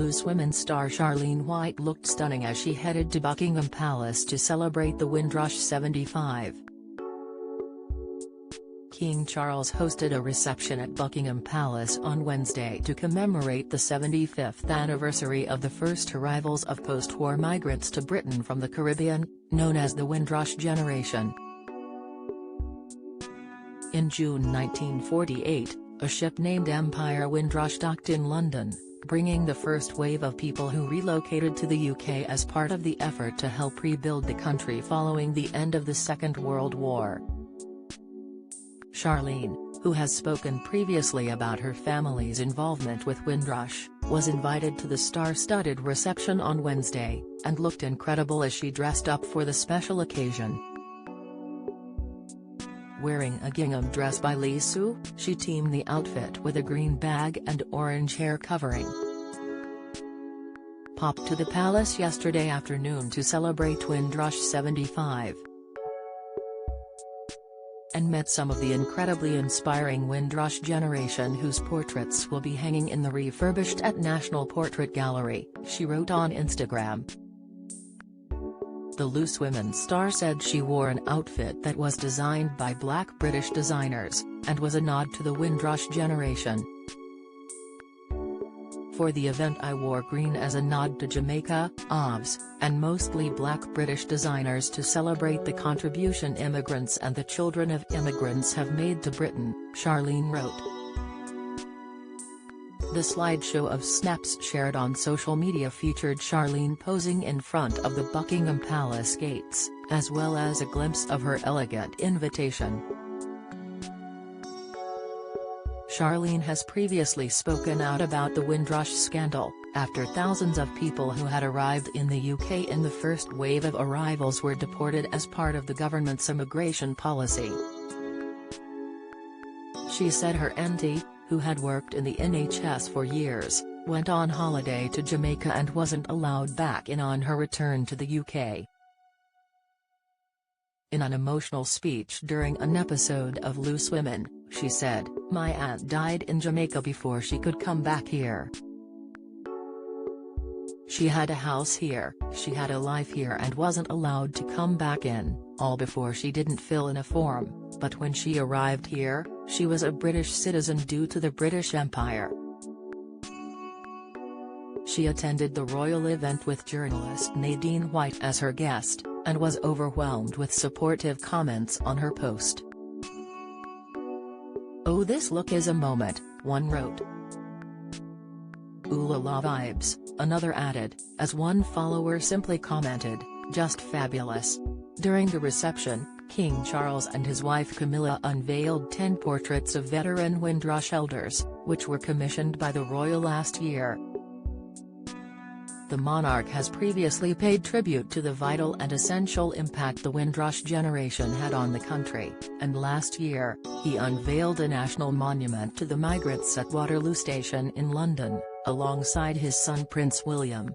Loose Women star Charlene White looked stunning as she headed to Buckingham Palace to celebrate the Windrush 75. King Charles hosted a reception at Buckingham Palace on Wednesday to commemorate the 75th anniversary of the first arrivals of post-war migrants to Britain from the Caribbean, known as the Windrush generation. In June 1948, a ship named Empire Windrush docked in London, bringing the first wave of people who relocated to the UK as part of the effort to help rebuild the country following the end of the Second World War. Charlene, who has spoken previously about her family's involvement with Windrush, was invited to the star-studded reception on Wednesday, and looked incredible as she dressed up for the special occasion. Wearing a gingham dress by Lee Soo, she teamed the outfit with a green bag and orange hair covering. Popped to the palace yesterday afternoon to celebrate Windrush 75. And met some of the incredibly inspiring Windrush generation whose portraits will be hanging in the refurbished at National Portrait Gallery, she wrote on Instagram. The Loose Women star said she wore an outfit that was designed by Black British designers, and was a nod to the Windrush generation. For the event I wore green as a nod to Jamaica, Ovs, and mostly Black British designers to celebrate the contribution immigrants and the children of immigrants have made to Britain, Charlene wrote. The slideshow of snaps shared on social media featured Charlene posing in front of the Buckingham Palace gates, as well as a glimpse of her elegant invitation. Charlene has previously spoken out about the Windrush scandal, after thousands of people who had arrived in the UK in the first wave of arrivals were deported as part of the government's immigration policy. She said her auntie, who had worked in the NHS for years, went on holiday to Jamaica and wasn't allowed back in on her return to the UK. In an emotional speech during an episode of Loose Women, she said, "My aunt died in Jamaica before she could come back here. She had a house here, she had a life here and wasn't allowed to come back in, all before she didn't fill in a form, but when she arrived here, she was a British citizen due to the British Empire." She attended the royal event with journalist Nadine White as her guest, and was overwhelmed with supportive comments on her post. "Oh, this look is a moment," one wrote. "Ooh la la vibes," another added, as one follower simply commented, "Just fabulous." During the reception, King Charles and his wife Camilla unveiled 10 portraits of veteran Windrush elders, which were commissioned by the royal last year. The monarch has previously paid tribute to the vital and essential impact the Windrush generation had on the country, and last year, he unveiled a national monument to the migrants at Waterloo Station in London, alongside his son Prince William.